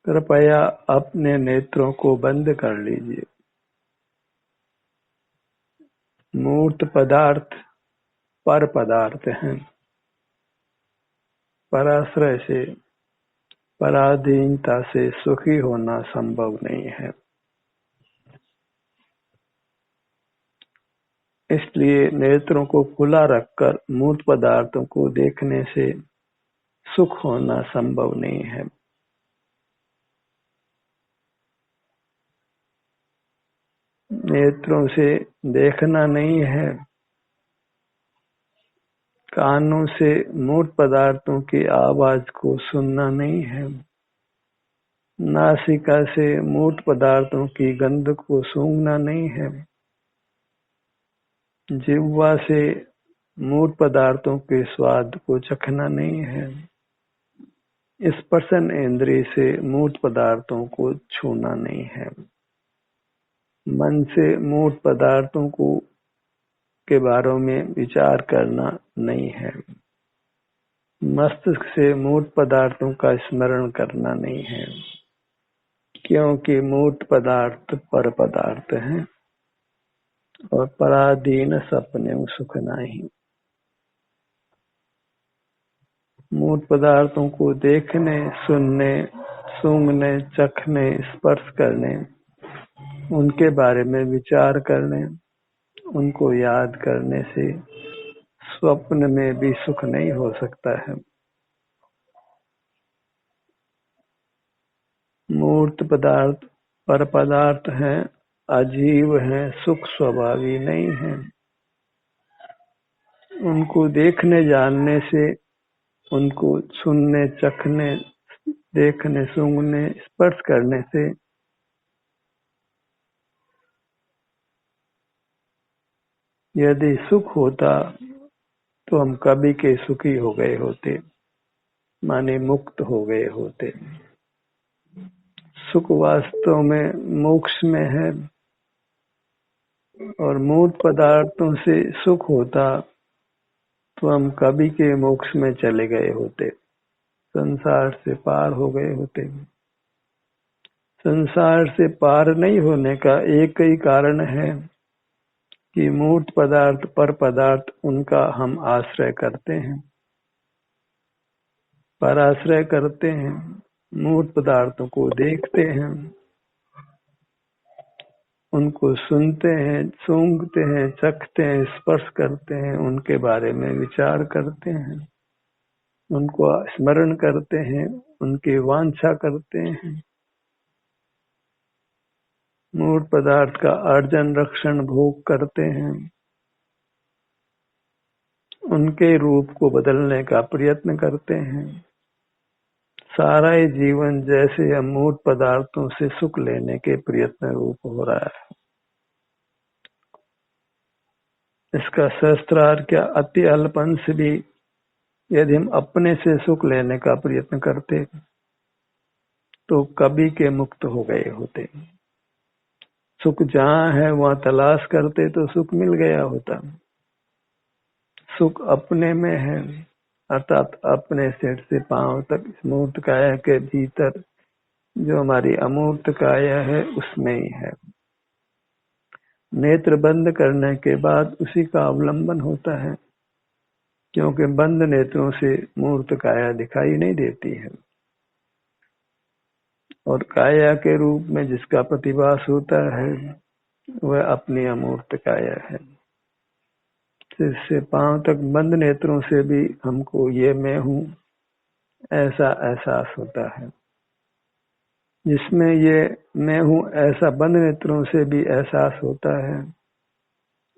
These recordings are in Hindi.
कृपया अपने नेत्रों को बंद कर लीजिए। मूर्त पदार्थ पर पदार्थ हैं। पराश्रय से, पराधीनता से सुखी होना संभव नहीं है। इसलिए नेत्रों को खुला रखकर मूर्त पदार्थों को देखने से सुख होना संभव नहीं है। नेत्रों से देखना नहीं है, कानों से मूर्त पदार्थों की आवाज को सुनना नहीं है, नासिका से मूर्त पदार्थों की गंध को सूंघना नहीं है, जिह्वा से मूर्त पदार्थों के स्वाद को चखना नहीं है, स्पर्शन इंद्रिय से मूर्त पदार्थों को छूना नहीं है, मन से मूर्त पदार्थों को के बारे में विचार करना नहीं है, मस्तिष्क से मूर्त पदार्थों का स्मरण करना नहीं है, क्योंकि मूर्त पदार्थ पर पदार्थ हैं और पराधीन सपने सुख नहीं। मूर्त पदार्थों को देखने, सुनने, सूंघने, चखने, स्पर्श करने, उनके बारे में विचार करने, उनको याद करने से स्वप्न में भी सुख नहीं हो सकता है। मूर्त पदार्थ पर पदार्थ हैं, अजीव हैं, सुख स्वभावी नहीं है। उनको देखने, जानने से, उनको सुनने, चखने, देखने, सूंघने, स्पर्श करने से यदि सुख होता तो हम कभी के सुखी हो गए होते, माने मुक्त हो गए होते। सुख वास्तव में मोक्ष में है और मूर्त पदार्थों से सुख होता तो हम कभी के मोक्ष में चले गए होते, संसार से पार हो गए होते। संसार से पार नहीं होने का एक ही कारण है कि मूर्त पदार्थ पर पदार्थ उनका हम आश्रय करते हैं, पराश्रय करते हैं, मूर्त पदार्थों को देखते हैं, उनको सुनते हैं, सूंघते हैं, चखते हैं, स्पर्श करते हैं, उनके बारे में विचार करते हैं, उनको स्मरण करते हैं, उनकी वांछा करते हैं। मूर्त पदार्थ का अर्जन, रक्षण, भोग करते हैं, उनके रूप को बदलने का प्रयत्न करते हैं। सारा ही जीवन जैसे अमूर्त पदार्थों से सुख लेने के प्रयत्न रूप हो रहा है। इसका शास्त्रार्थ क्या, अति अल्प अंश भी यदि हम अपने से सुख लेने का प्रयत्न करते तो कभी के मुक्त हो गए होते। सुख जहाँ है वहाँ तलाश करते तो सुख मिल गया होता। सुख अपने में है, अर्थात अपने सिर से पांव तक इस मूर्त काया के भीतर जो हमारी अमूर्त काया है उसमें ही है। नेत्र बंद करने के बाद उसी का अवलंबन होता है, क्योंकि बंद नेत्रों से मूर्त काया दिखाई नहीं देती है और काया के रूप में जिसका प्रतिभास होता है वह अपनी अमूर्त काया है। सिर से पांव तक बंद नेत्रों से भी हमको ये मैं हूँ ऐसा एहसास होता है। जिसमें ये मैं हूँ ऐसा बंद नेत्रों से भी एहसास होता है,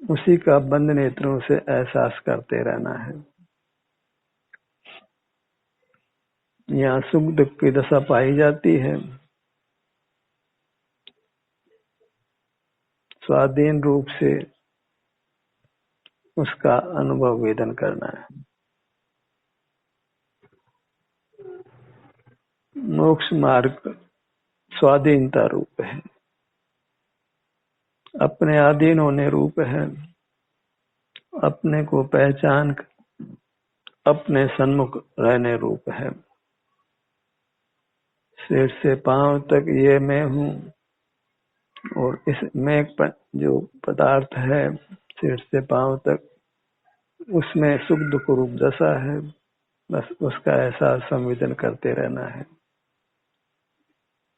उसी का बंद नेत्रों से एहसास करते रहना है। यहाँ सुख दुख की दशा पाई जाती है, स्वाधीन रूप से उसका अनुभव वेदन करना है। मोक्ष मार्ग स्वाधीनता रूप है, अपने अधीन होने रूप है, अपने को पहचान अपने सन्मुख रहने रूप है। सिर से पांव तक ये मैं हूँ, और इस मैं जो पदार्थ है सिर से पांव तक, उसमें सुख दुख रूप दशा है, बस उसका एहसास संवेदन करते रहना है।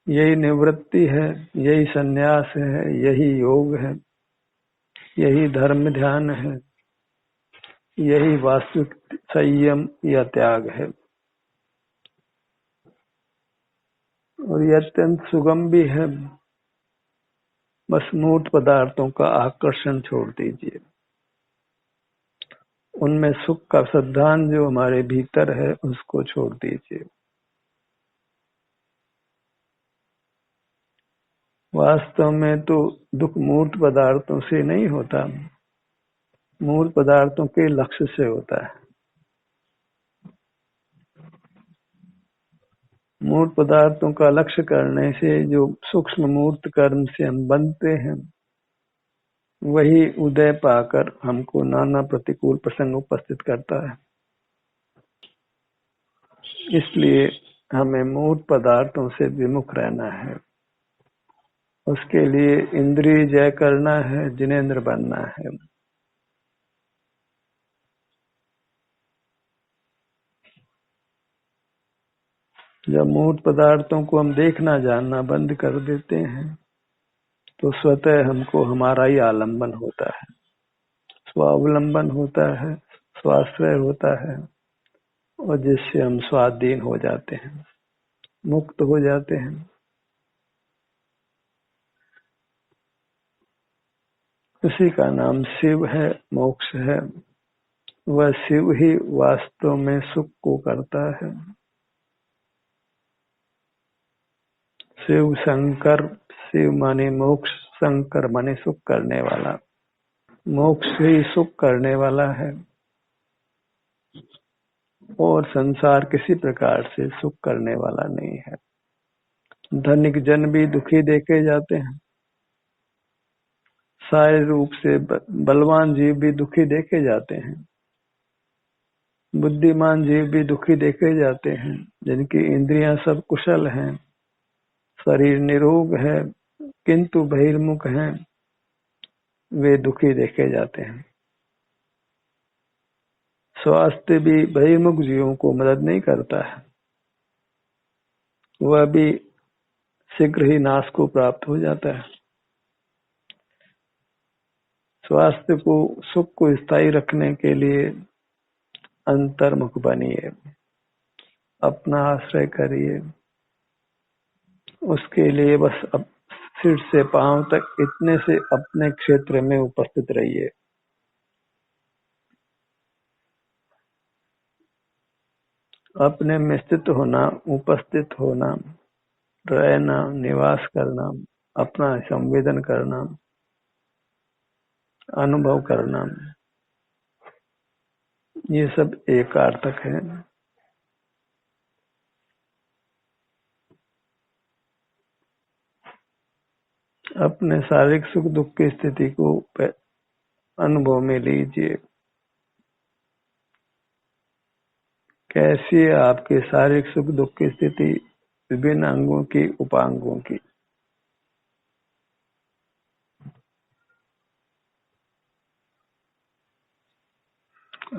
यही निवृत्ति है, यही संन्यास है, यही योग है, यही धर्म ध्यान है, यही वास्तविक संयम या त्याग है। और यह अत्यंत सुगम भी है। बस मूर्त पदार्थों का आकर्षण छोड़ दीजिए, उनमें सुख का सिद्धांत जो हमारे भीतर है उसको छोड़ दीजिए। वास्तव में तो दुख मूर्त पदार्थों से नहीं होता, मूर्त पदार्थों के लक्ष्य से होता है। मूर्त पदार्थों का लक्ष्य करने से जो सूक्ष्म मूर्त कर्म से हम बनते हैं, वही उदय पाकर हमको नाना प्रतिकूल प्रसंग उपस्थित करता है। इसलिए हमें मूर्त पदार्थों से विमुख रहना है। उसके लिए इंद्रिय जय करना है, जिनेंद्र बनना है। जब मूर्त पदार्थों को हम देखना जानना बंद कर देते हैं, तो स्वतः हमको हमारा ही आलंबन होता है, स्वावलंबन होता है, स्वाश्रय होता है, और जिससे हम स्वाधीन हो जाते हैं, मुक्त हो जाते हैं। उसी का नाम शिव है, मोक्ष है। वह शिव ही वास्तव में सुख को करता है। शिव शंकर, शिव माने मोक्ष, शंकर माने सुख करने वाला। मोक्ष ही सुख करने वाला है, और संसार किसी प्रकार से सुख करने वाला नहीं है। धनिक जन भी दुखी देखे जाते हैं, शारीरिक रूप से बलवान जीव भी दुखी देखे जाते हैं, बुद्धिमान जीव भी दुखी देखे जाते हैं। जिनकी इंद्रियां सब कुशल हैं, शरीर निरोग है, किंतु बहिर्मुख हैं, वे दुखी देखे जाते हैं। स्वास्थ्य भी बहिर्मुख जीवों को मदद नहीं करता है, वह भी शीघ्र ही नाश को प्राप्त हो जाता है। स्वास्थ्य को, सुख को स्थायी रखने के लिए अंतर्मुख बनिए, अपना आश्रय करिए। उसके लिए बस अब सिर से पांव तक इतने से अपने क्षेत्र में उपस्थित रहिए। अपने में स्थित होना, उपस्थित होना, रहना, निवास करना, अपना संवेदन करना, अनुभव करना, ये सब एकार्थक है। अपने शारीरिक सुख दुख की स्थिति को अनुभव में लीजिए। कैसी है आपके शारीरिक सुख दुख की स्थिति, विभिन्न अंगों की, उपांगों की।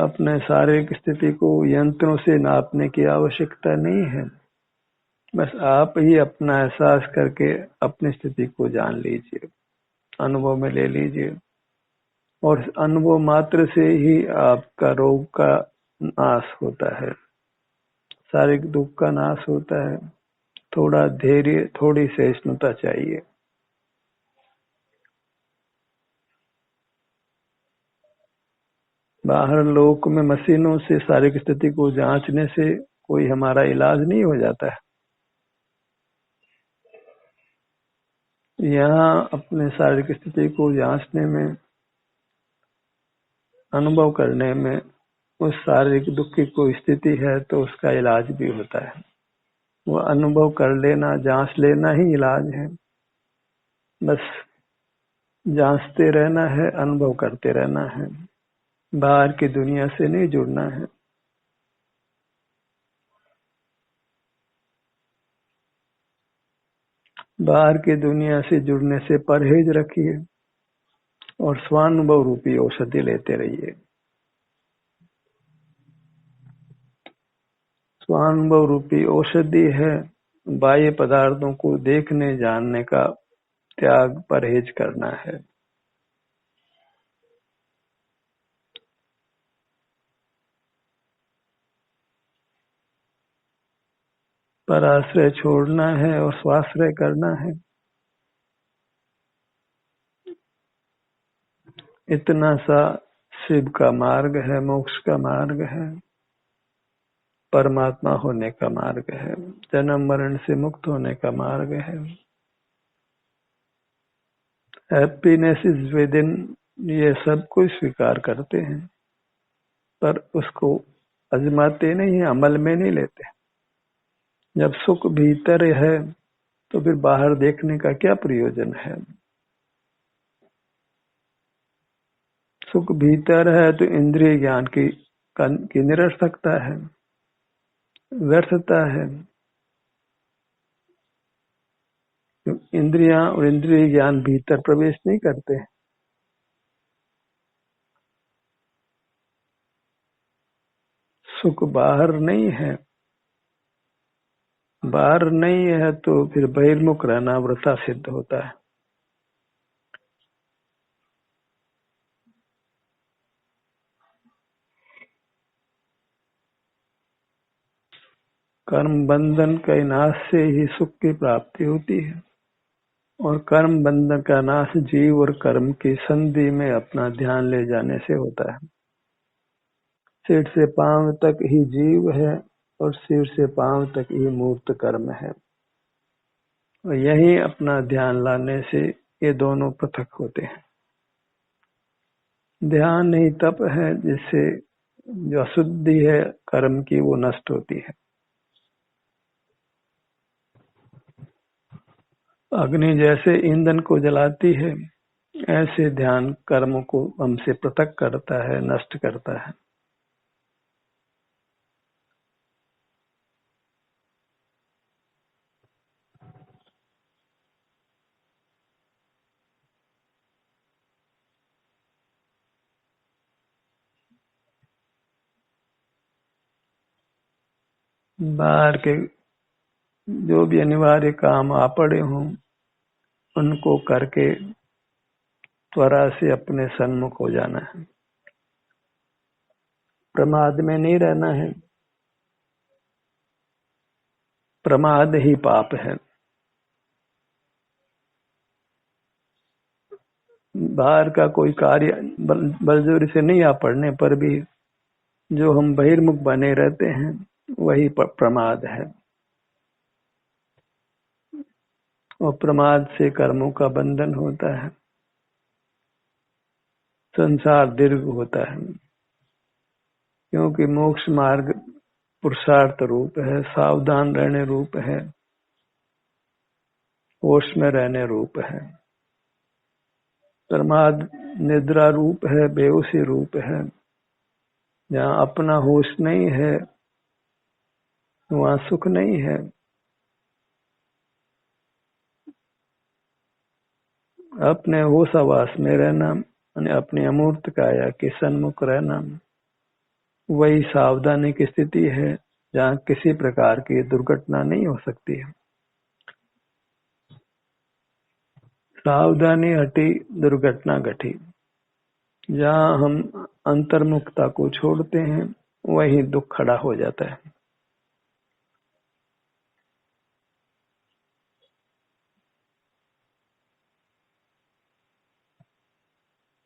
अपने शारीरिक स्थिति को यंत्रों से नापने की आवश्यकता नहीं है। बस आप ही अपना एहसास करके अपनी स्थिति को जान लीजिए, अनुभव में ले लीजिए, और अनुभव मात्र से ही आपका रोग का नाश होता है, शारीरिक दुख का नाश होता है। थोड़ा धैर्य, थोड़ी सहिष्णुता चाहिए। बाहर लोक में मशीनों से शारीरिक स्थिति को जांचने से कोई हमारा इलाज नहीं हो जाता है। यहाँ अपने शारीरिक स्थिति को जांचने में, अनुभव करने में, उस शारीरिक दुख की कोई स्थिति है तो उसका इलाज भी होता है। वो अनुभव कर लेना, जांच लेना ही इलाज है। बस जांचते रहना है, अनुभव करते रहना है, बाहर की दुनिया से नहीं जुड़ना है। बाहर की दुनिया से जुड़ने से परहेज रखिए और स्वानुभव रूपी औषधि लेते रहिए। स्वानुभव रूपी औषधि है बाह्य पदार्थों को देखने जानने का त्याग, परहेज करना है। पर आश्रय छोड़ना है और स्वाश्रय करना है। इतना सा शिव का मार्ग है, मोक्ष का मार्ग है, परमात्मा होने का मार्ग है, जन्म मरण से मुक्त होने का मार्ग है। हैप्पीनेस इज विद इन, ये सब कुछ स्वीकार करते हैं पर उसको आजमाते नहीं है, अमल में नहीं लेते। जब सुख भीतर है तो फिर बाहर देखने का क्या प्रयोजन है। सुख भीतर है तो इंद्रिय ज्ञान की निरर्थकता है, व्यर्थता है। इंद्रियां और इंद्रिय ज्ञान भीतर प्रवेश नहीं करते। सुख बाहर नहीं है, बाहर नहीं है तो फिर बहिर्मुख रहना वृथा सिद्ध होता है। कर्म बंधन के नाश से ही सुख की प्राप्ति होती है और कर्म बंधन का नाश जीव और कर्म की संधि में अपना ध्यान ले जाने से होता है। सिर से पांव तक ही जीव है और सिर से पांव तक ही मूर्त कर्म है, और यही अपना ध्यान लाने से ये दोनों पृथक होते हैं। ध्यान ही तप है जिससे जो अशुद्धि है कर्म की वो नष्ट होती है। अग्नि जैसे ईंधन को जलाती है, ऐसे ध्यान कर्म को हमसे पृथक करता है, नष्ट करता है। बाहर के जो भी अनिवार्य काम आ पड़े हों उनको करके त्वरा से अपने सन्मुख हो जाना है। प्रमाद में नहीं रहना है, प्रमाद ही पाप है। बाहर का कोई कार्य बलजोरी से नहीं आ पड़ने पर भी जो हम बहिर्मुख बने रहते हैं वही प्रमाद है, और प्रमाद से कर्मों का बंधन होता है, संसार दीर्घ होता है। क्योंकि मोक्ष मार्ग पुरुषार्थ रूप है, सावधान रहने रूप है, होश में रहने रूप है। प्रमाद निद्रा रूप है, बेहोशी रूप है। जहाँ अपना होश नहीं है वहाँ सुख नहीं है। अपने होश आवास में रहना, अपने अमूर्त काया के सन्मुख रहना, वही सावधानी की स्थिति है जहाँ किसी प्रकार की दुर्घटना नहीं हो सकती है। सावधानी हटी, दुर्घटना घटी। जहाँ हम अंतर्मुखता को छोड़ते हैं वही दुख खड़ा हो जाता है।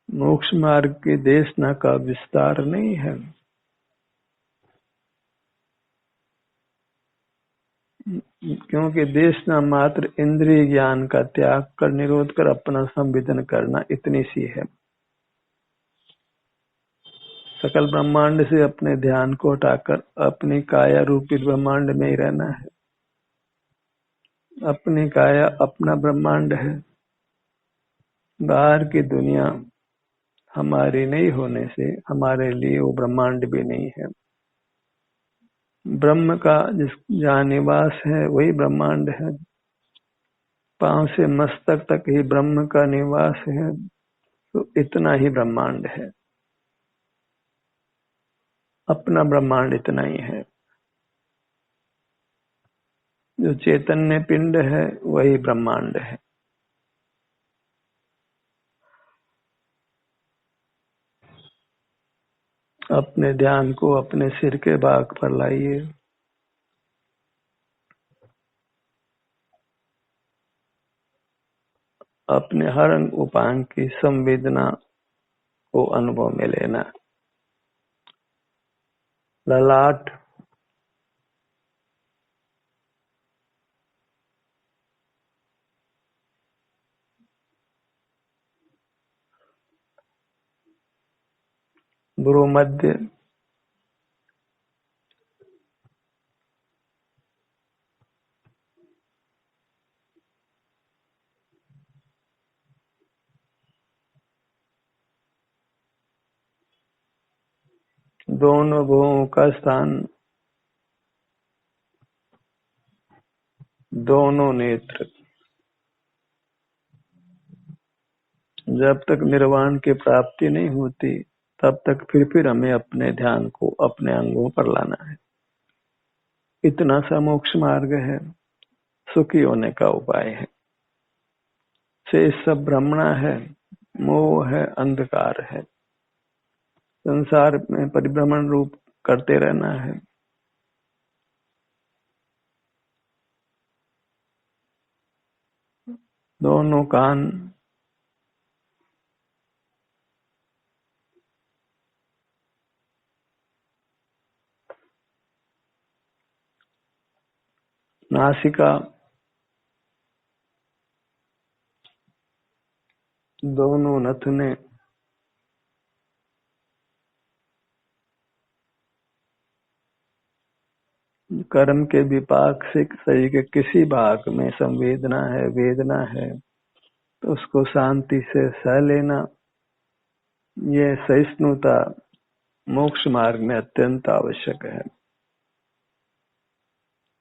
मोक्ष मार्ग की देशना का विस्तार नहीं है। क्योंकि देशना मात्र इंद्रिय ज्ञान का त्याग कर निरोध कर अपना संवेदन करना इतनी सी है। सकल ब्रह्मांड से अपने ध्यान को हटाकर अपनी काया रूपी ब्रह्मांड में ही रहना है। अपनी काया अपना ब्रह्मांड है। बाहर की दुनिया हमारी नहीं होने से हमारे लिए वो ब्रह्मांड भी नहीं है। ब्रह्म का जहाँ निवास है वही ब्रह्मांड है। पांव से मस्तक तक ही ब्रह्म का निवास है, तो इतना ही ब्रह्मांड है। अपना ब्रह्मांड इतना ही है। जो चैतन्य पिंड है वही ब्रह्मांड है। अपने ध्यान को अपने सिर के भाग पर लाइए। अपने हर अंग उपांग की संवेदना को अनुभव में लेना। ललाट, भ्रूमध्य, दोनों भुवों का स्थान, दोनों नेत्र। जब तक निर्वाण की प्राप्ति नहीं होती तब तक फिर हमें अपने ध्यान को अपने अंगों पर लाना है। इतना सा मोक्ष मार्ग है, सुखी होने का उपाय है। शेष सब भ्रमणा है, मोह है, अंधकार है। संसार में परिभ्रमण रूप करते रहना है। दोनों कान, नासिका, दोनों नथुने, कर्म के विपाक से शरीर के किसी भाग में संवेदना है, वेदना है, तो उसको शांति से सह लेना। ये सहिष्णुता मोक्ष मार्ग में अत्यंत आवश्यक है,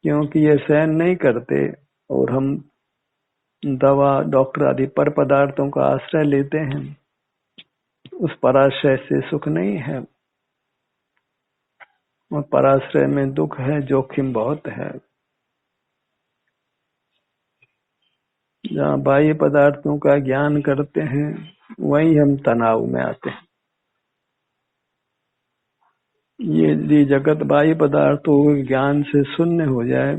क्योंकि ये सहन नहीं करते और हम दवा, डॉक्टर आदि पर पदार्थों का आश्रय लेते हैं। उस पराश्रय से सुख नहीं है, और पराश्रय में दुख है, जोखिम बहुत है। जहाँ बाह्य पदार्थों का ज्ञान करते हैं वहीं हम तनाव में आते हैं। यदि जगत बाह्य पदार्थों के ज्ञान से शून्य हो जाए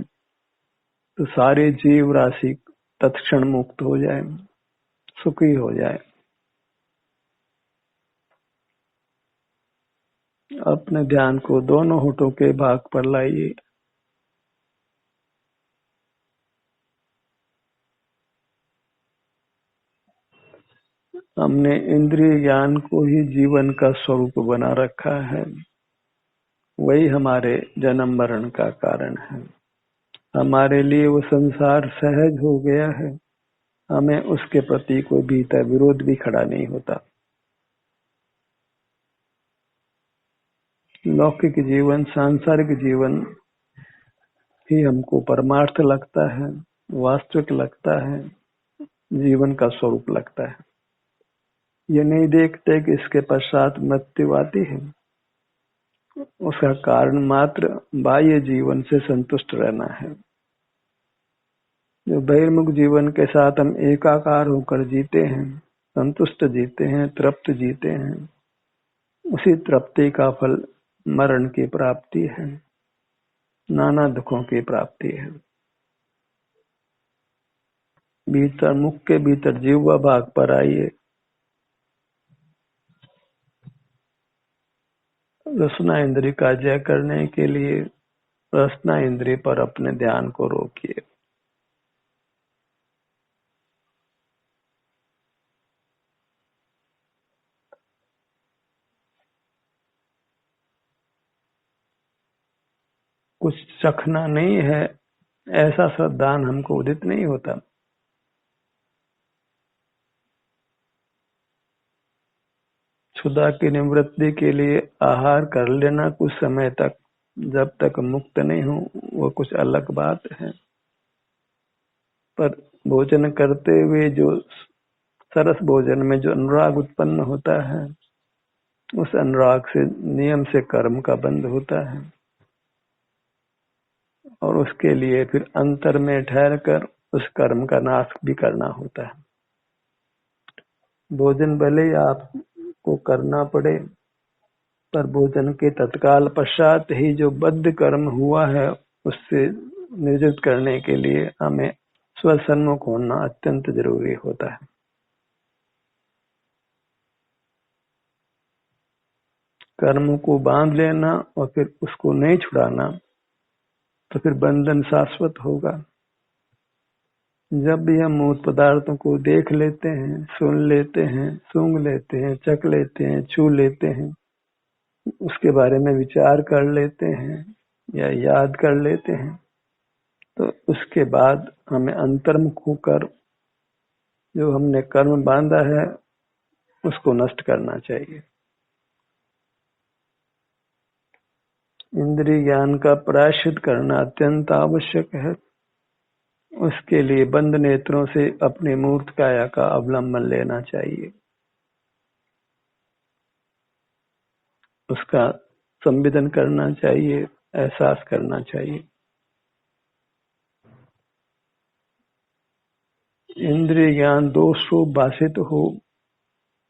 तो सारे जीव राशि तत्क्षण मुक्त हो जाए, सुखी हो जाए। अपने ध्यान को दोनों होठों के भाग पर लाइए। हमने इंद्रिय ज्ञान को ही जीवन का स्वरूप बना रखा है, वही हमारे जन्म मरण का कारण है। हमारे लिए वो संसार सहज हो गया है, हमें उसके प्रति कोई भीतर विरोध भी खड़ा नहीं होता। लौकिक जीवन, सांसारिक जीवन ही हमको परमार्थ लगता है, वास्तविक लगता है, जीवन का स्वरूप लगता है। ये नहीं देखते कि इसके पश्चात मृत्यु आती है। उसका कारण मात्र बाह्य जीवन से संतुष्ट रहना है। जो बहिर्मुख जीवन के साथ हम एकाकार होकर जीते हैं, संतुष्ट जीते हैं, तृप्त जीते हैं, उसी तृप्ति का फल मरण की प्राप्ति है, नाना दुखों की प्राप्ति है। भीतर, मुख के भीतर जिह्वा भाग पर आइए। रसना इंद्रिय का जय करने के लिए रसना इंद्रिय पर अपने ध्यान को रोकिए। कुछ चखना नहीं है, ऐसा श्रद्धान हमको उदित नहीं होता। क्षुधा की निवृत्ति के लिए आहार कर लेना कुछ समय तक, जब तक मुक्त नहीं हो वो कुछ अलग बात है। पर भोजन करते हुए जो सरस भोजन में जो अनुराग उत्पन्न होता है, उस अनुराग से नियम से कर्म का बंध होता है और उसके लिए फिर अंतर में ठहर कर उस कर्म का नाश भी करना होता है। भोजन भले ही आपको करना पड़े, पर भोजन के तत्काल पश्चात ही जो बद्ध कर्म हुआ है उससे निर्जित करने के लिए हमें स्वसन्मुख होना अत्यंत जरूरी होता है। कर्म को बांध लेना और फिर उसको नहीं छुड़ाना तो फिर बंधन शाश्वत होगा। जब भी हम मूर्त पदार्थों को देख लेते हैं, सुन लेते हैं, सूंघ लेते हैं, चख लेते हैं, छू लेते हैं, उसके बारे में विचार कर लेते हैं या याद कर लेते हैं, तो उसके बाद हमें अंतर्मुख होकर जो हमने कर्म बांधा है उसको नष्ट करना चाहिए। इंद्रिय ज्ञान का प्रायश्चित करना अत्यंत आवश्यक है। उसके लिए बंद नेत्रों से अपने मूर्त काया का अवलंबन लेना चाहिए, उसका संवेदन करना चाहिए, एहसास करना चाहिए। इंद्रिय ज्ञान दोष रूप भाषित हो,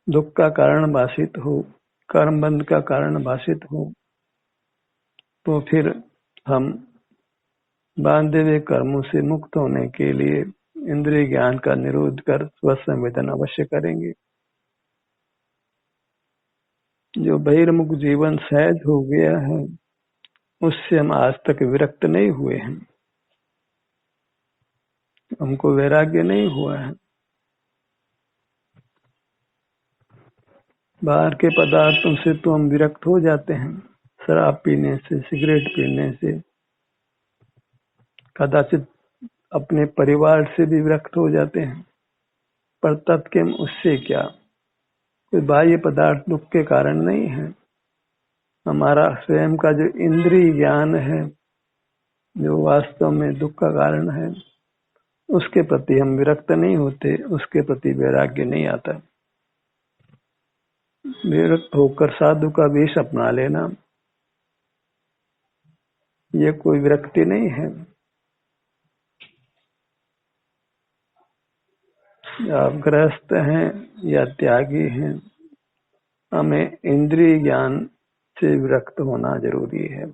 दुख का कारण भाषित हो, कर्म बंध का कारण भाषित हो, तो फिर हम बांधे हुए कर्मों से मुक्त होने के लिए इंद्रिय ज्ञान का निरोध कर स्वसंवेदन अवश्य करेंगे। जो बहिर्मुख जीवन सहज हो गया है उससे हम आज तक विरक्त नहीं हुए हैं, हमको वैराग्य नहीं हुआ है। बाहर के पदार्थों से तो हम विरक्त हो जाते हैं, शराब पीने से, सिगरेट पीने से, कदाचित अपने परिवार से भी विरक्त हो जाते हैं, पर तत्केम उससे क्या, कोई बाह्य पदार्थ दुख के कारण नहीं है। हमारा स्वयं का जो इंद्रिय ज्ञान है जो वास्तव में दुख का कारण है, उसके प्रति हम विरक्त नहीं होते, उसके प्रति वैराग्य नहीं आता। विरक्त होकर साधु का वेश अपना लेना ये कोई विरक्ति नहीं है। आप गृहस्थ हैं या त्यागी हैं, हमें इंद्रिय ज्ञान से विरक्त होना जरूरी है।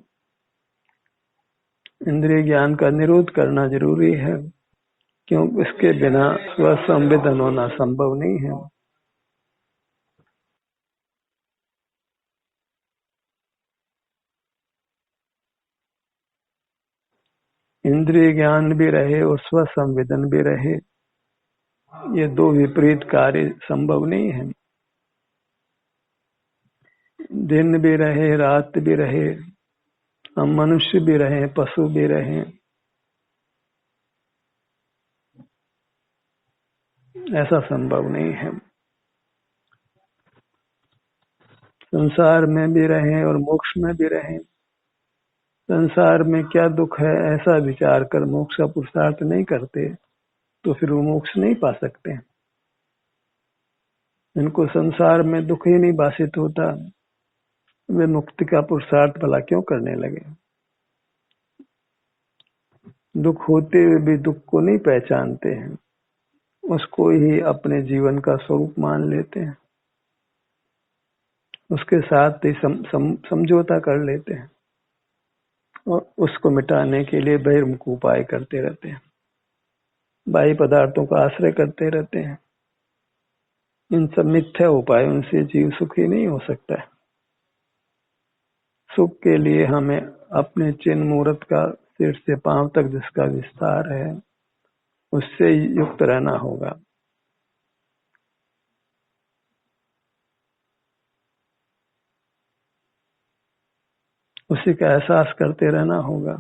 इंद्रिय ज्ञान का निरोध करना जरूरी है, क्योंकि इसके बिना स्वसंवेदन होना संभव नहीं है। इंद्रिय ज्ञान भी रहे और स्वसंवेदन भी रहे, ये दो विपरीत कार्य संभव नहीं है। दिन भी रहे, रात भी रहे, हम मनुष्य भी रहे, पशु भी रहे, ऐसा संभव नहीं है। संसार में भी रहे और मोक्ष में भी रहे। संसार में क्या दुख है ऐसा विचार कर मोक्ष का पुरुषार्थ नहीं करते तो फिर वो मोक्ष नहीं पा सकते। इनको संसार में दुख ही नहीं भाषित होता, वे मुक्ति का पुरुषार्थ भला क्यों करने लगे। दुख होते हुए भी दुख को नहीं पहचानते हैं, उसको ही अपने जीवन का स्वरूप मान लेते हैं, उसके साथ ही समझौता कर लेते हैं और उसको मिटाने के लिए बहिर्मुख उपाय करते रहते हैं, बाह्य पदार्थों का आश्रय करते रहते हैं। इन सब मिथ्या उपायों से जीव सुखी नहीं हो सकता है। सुख के लिए हमें अपने चिन्ह मूर्त का सिर से पांव तक जिसका विस्तार है उससे युक्त रहना होगा। उसी का एहसास करते रहना होगा।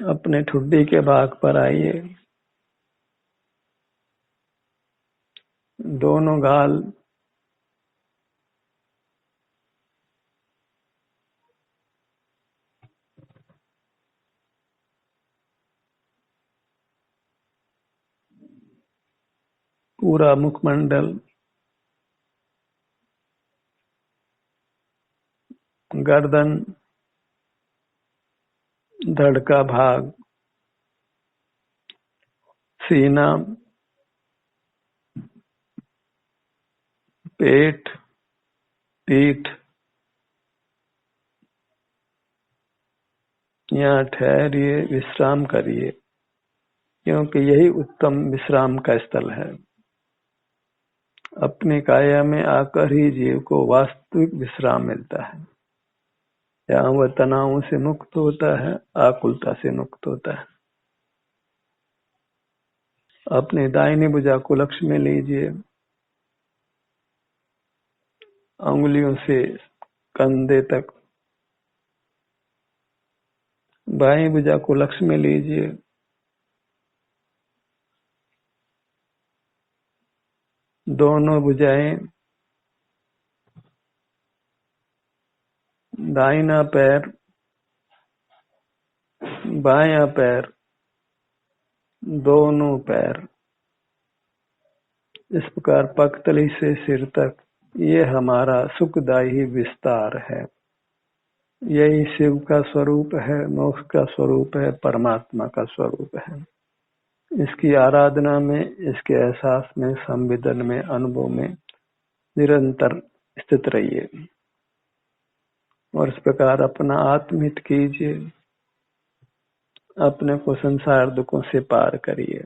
अपने ठुड्डी के भाग पर आइए, दोनों गाल पूरा मुखमंडल, गर्दन, धड़ का भाग, सीना, पेट, पीठ, यहाँ ठहरिए, विश्राम करिए, क्योंकि यही उत्तम विश्राम का स्थल है। अपनी काया में आकर ही जीव को वास्तविक विश्राम मिलता है। यहाँ वह तनावों से मुक्त होता है, आकुलता से मुक्त होता है। अपनी दाहिनी भुजा को लक्ष्य में लीजिए, उंगलियों से कंधे तक। बाईं भुजा को लक्ष्य में लीजिए, दोनों भुजाएं, दाहिना पैर, बायां पैर, दोनों पैर, इस प्रकार पगतली से सिर तक। ये हमारा सुखदायी विस्तार है। यही शिव का स्वरूप है, मोक्ष का स्वरूप है, परमात्मा का स्वरूप है। इसकी आराधना में, इसके एहसास में, संवेदन में, अनुभव में निरंतर स्थित रहिए और इस प्रकार अपना आत्महित कीजिए, अपने को संसार दुखों से पार करिए।